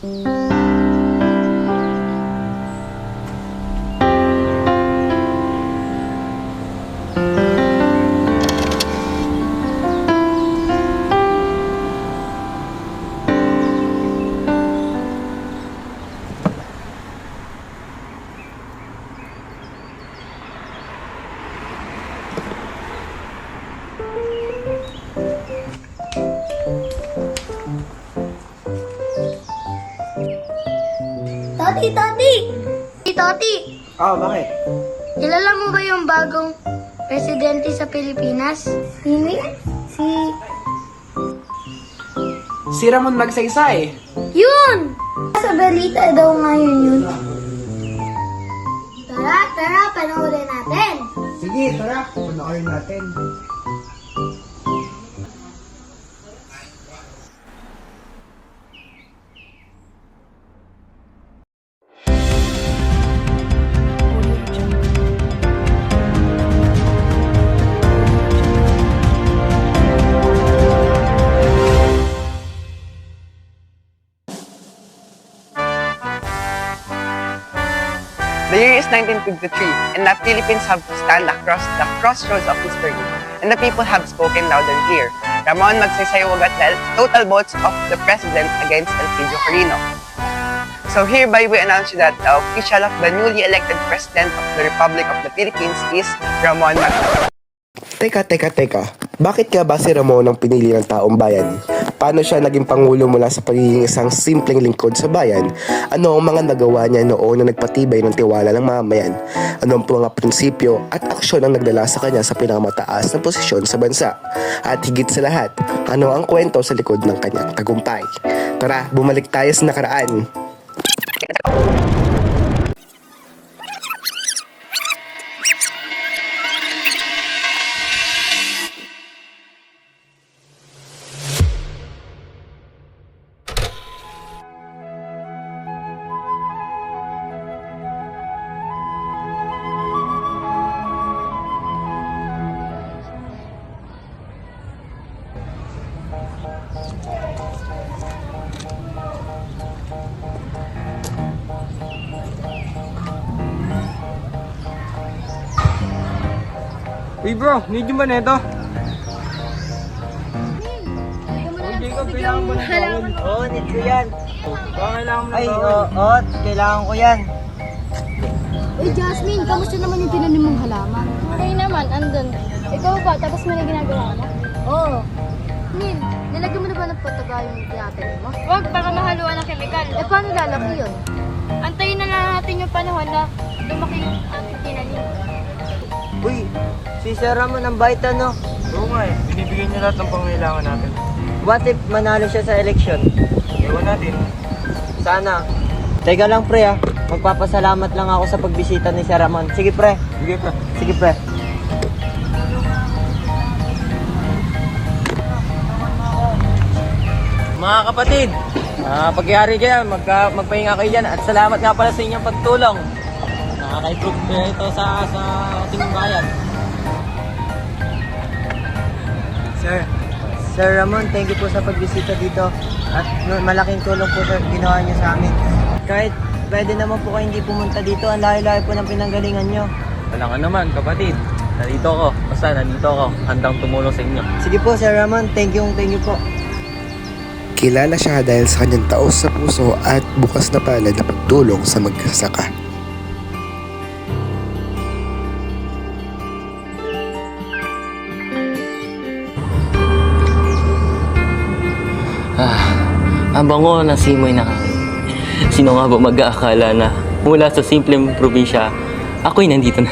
Tati! Tati! Tati! Bakit? Kilala mo ba yung bagong presidente sa Pilipinas? Sino yan? Si Ramon Magsaysay. Yun! Sa balita daw ngayon yun. Tara, panoorin natin. Sige, tara. Panoorin natin. The year is 1953, and the Philippines have stand across the crossroads of history, and the people have spoken loud and clear. Ramon Magsaysay got the total votes of the president against Elpidio Quirino. So hereby we announce you that the official of the newly elected president of the Republic of the Philippines is Ramon Magsaysay. Teka. Bakit nga ba si Ramon ang pinili ng taong bayan? Paano siya naging pangulo mula sa pagiging isang simpleng lingkod sa bayan? Ano ang mga nagawa niya noon na nagpatibay ng tiwala ng mamayan? Ano ang mga prinsipyo at aksyon ang nagdala sa kanya sa pinakamataas na posisyon sa bansa? At higit sa lahat, ano ang kwento sa likod ng kanyang tagumpay? Tara, bumalik tayo sa nakaraan. Uy bro, medyo ba neto? Jacob, kailangan mo ng tawon. Oo, need ko yan. Kailangan mo ng Ay, tawon. oo, kailangan ko yan. Uy, Jasmine, kamusta naman yung tinanim mong halaman? Okay naman, andun. Ikaw ba? Tapos mo na ginagawa mo? Oo. Min, nilagyan mo na ba ng pataga yung tinanim mo? Huwag, baka mahaluan ng kemikal. Eh, paano lalaki yun? Antayin na lang natin yung panahon na lumaki yung ating tinanim. Uy, si Sir Ramon ang bait ano. Oo nga eh, binibigyan niya lahat ng pangailangan natin. What if manalo siya sa eleksyon? Ewan natin. Sana. Teka lang pre ah, magpapasalamat lang ako sa pagbisita ni Sir Ramon. Sige pre. Sige pa. Sige pre. Mga kapatid, pagyari kayo, magpahinga kayo dyan at salamat nga pala sa inyong pagtulong. Nakaka-improve kayo ito sa ating bayan. Sir Ramon, thank you po sa pagbisita dito. At malaking tulong po sir, ginawa niyo sa amin. Kahit pwede naman po kayo hindi pumunta dito, ang layo-layo po ng pinanggalingan niyo. Wala ka naman kapatid, nandito ako. Basta nandito ako, handang tumulong sa inyo. Sige po Sir Ramon, thank you po. Kilala siya dahil sa kanyang taos sa puso at bukas na palad na pagtulong sa magsasaka. Ang bango ng simoy na hangin. Sino nga ba mag-aakala na mula sa simpleng probinsya, ako'y nandito na.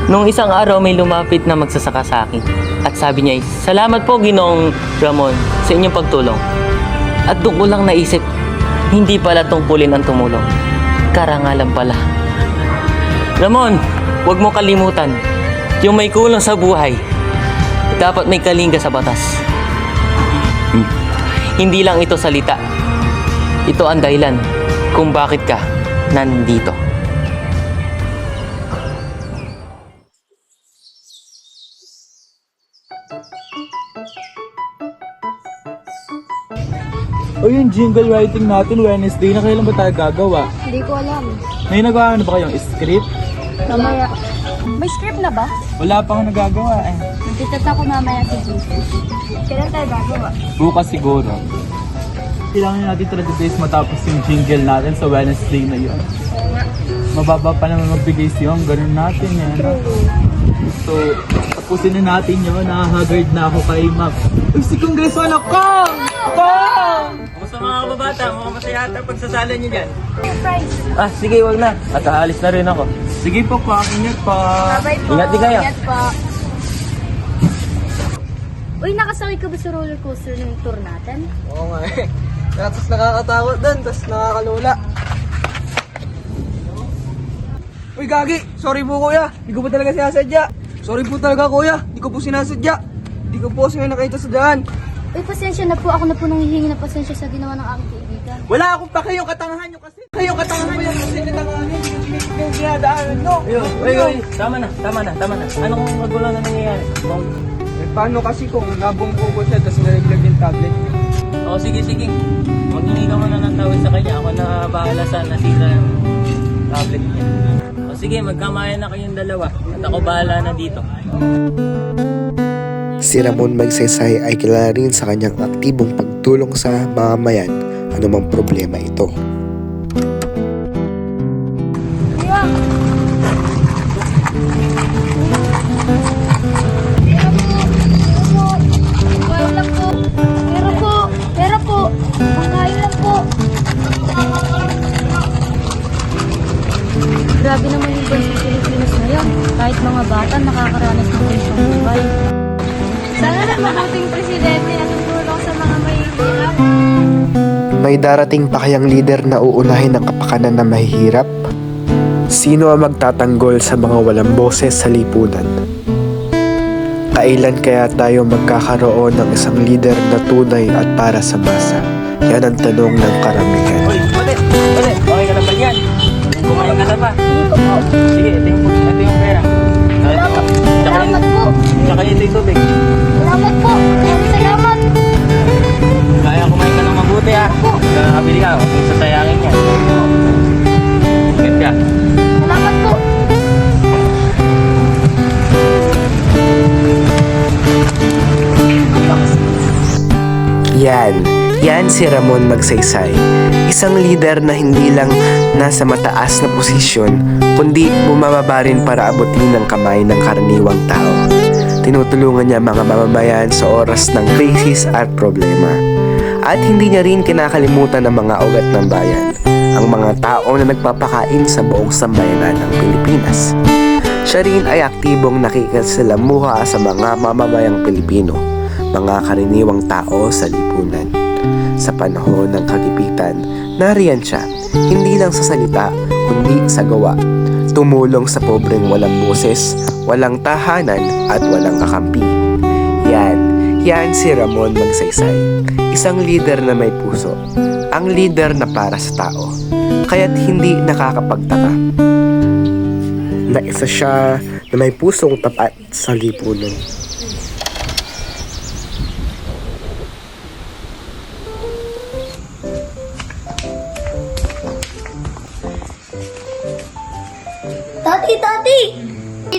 Nung isang araw may lumapit na magsasaka sa akin at sabi niya, salamat po Ginoong Ramon sa inyong pagtulong. At doon ko lang naisip, hindi pala tungkulin ang tumulong. Karangalan pala. Ramon, huwag mo kalimutan, yung may kulang sa buhay, dapat may kalinga sa batas. Hindi lang ito salita. Ito ang dahilan kung bakit ka nandito. O yung jingle writing natin Wednesday, na kailan ba tayo gagawa? Hindi ko alam. May nagawa na ba kayong script? Mamaya. May script na ba? Wala pa akong nagagawa eh. Magtitata ko mamaya si Jesus. Kailan tayo gagawa? Bukas siguro. Kailangan natin talaga guys matapos yung jingle natin sa Wednesday na yun. Mababa pa naman magbigay siya, ganun natin yan. So, tapusin na natin yun. Nakahagard na ako kay Ma'am. Uy, si Congressman ako! Kamusta mga kababata? Mukhang masaya ata pagsasala niyo dyan. Surprise! Ah, sige, wag na. At aalis na rin ako. Sige po, ingat pa. Bye po. Ingat din kayo. Ingat po. Uy, nakasakay ka ba sa roller coaster ng tour natin? Oo nga eh. Tapos nakakatakot doon, tapos nakakalula. Uy, Gagi! Sorry po, kuya. Hindi ko po talaga sinasadya. Sorry po talaga, kuya. Hindi ko po sinasadya. Hindi ko po siya nakita sa daan. Uy, pasensya na po. Ako na po nanghihingi ng pasensya sa ginawa ng aking kaibigan. Wala akong pa kayong katangahan nyo kasi. Kayong katangahan nyo kasi katangahan nyo. Hindi ko yung sinadaanan nyo. Uy, tama na. Anong magulo na nangyayari? Eh, paano kasi kung nabungko ko siya tapos nalaglag yung tablet niya? Oo, sige. Maghingi ka muna ng tawid sa kanya. Ako na bahala sa nasira ng tablet niya. O sige, magkamayan na kayong dalawa. At ako bahala na dito. Si Ramon Magsaysay ay kilala rin sa kanyang aktibong pagtulong sa mamamayan anumang problema ito. Pera po. Pangkain lang po. Grabe naman yung bansa sa Pilipinas ngayon. Kahit mga bata nakakaranas ng pensyong buhay. Sana na mabuting presidente na tutulong sa mga mahihirap. May darating pa kayang leader na uunahin ang kapakanan na mahihirap? Sino ang magtatanggol sa mga walang boses sa lipunan? Kailan kaya tayo magkakaroon ng isang leader na tunay at para sa masa? Yan ang tanong ng karamihan. Uy, ulit. Okay ka na ba yan? Kumain ka na ba? Sige, ito yung pera. Salamat po. Tsaka ito yung tubig. Salamat po. Salamat. Kaya kumain ka ng mabuti ha. Nakakabili ka, huwag mong sasayangin yan. Ingat ka. Salamat po. Yan si Ramon Magsaysay. Isang leader na hindi lang nasa mataas na posisyon, kundi bumababa rin para abutin ng kamay ng karaniwang tao. Tinutulungan niya mga mamamayan sa oras ng krisis at problema. At hindi niya rin kinakalimutan ang mga ugat ng bayan, ang mga tao na nagpapakain sa buong sambayanan ng Pilipinas. Siya rin ay aktibong nakikisalamuha sa mga mamamayang Pilipino, mga karaniwang tao sa lipunan. Sa panahon ng kagipitan, nariyan siya, hindi lang sa salita, kundi sa gawa. Tumulong sa pobreng walang boses, walang tahanan, at walang kakampi. Yan si Ramon Magsaysay. Isang leader na may puso. Ang leader na para sa tao. Kaya't hindi nakakapagtaka na isa siya na may pusong tapat sa lipunan.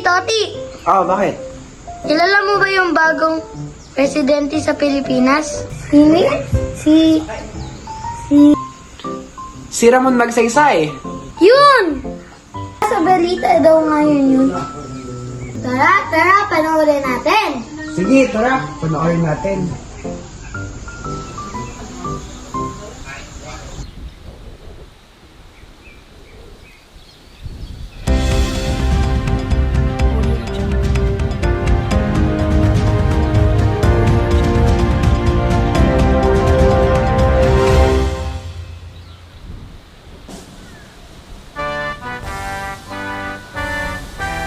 Toti! Bakit? Kilala mo ba yung bagong presidente sa Pilipinas? Sino? Si Ramon Magsaysay. Yun! Sa balita daw ngayon yun. Tara, panoorin natin. Sige, tara. Panoorin natin.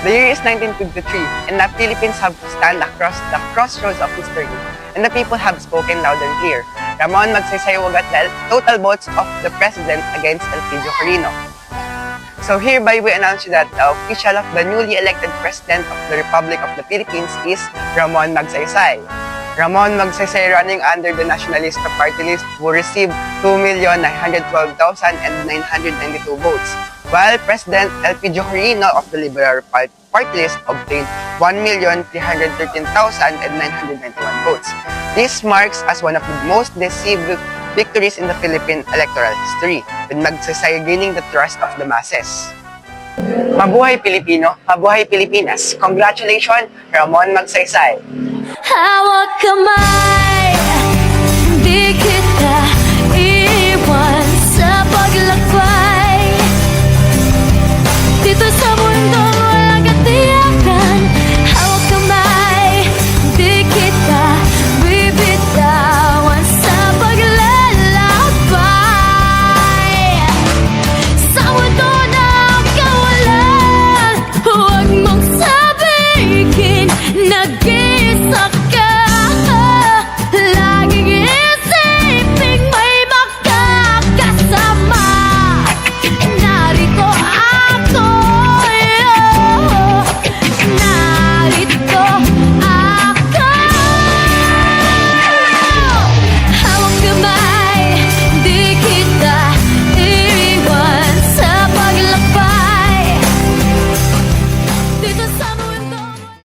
The year is 1953, and the Philippines have stand across the crossroads of history, and the people have spoken loud and clear. Ramon Magsaysay Wagatel, total votes of the president against Elpidio Quirino. So hereby we announce you that the official of the newly elected president of the Republic of the Philippines is Ramon Magsaysay. Ramon Magsaysay running under the Nacionalista Party list who received 2,912,992 votes, while President Elpidio Quirino of the Liberal Party list obtained 1,313,991 votes. This marks as one of the most decisive victories in the Philippine electoral history, with Magsaysay gaining the trust of the masses. Mabuhay Pilipino, mabuhay Pilipinas. Congratulations, Ramon Magsaysay. Hawak kamay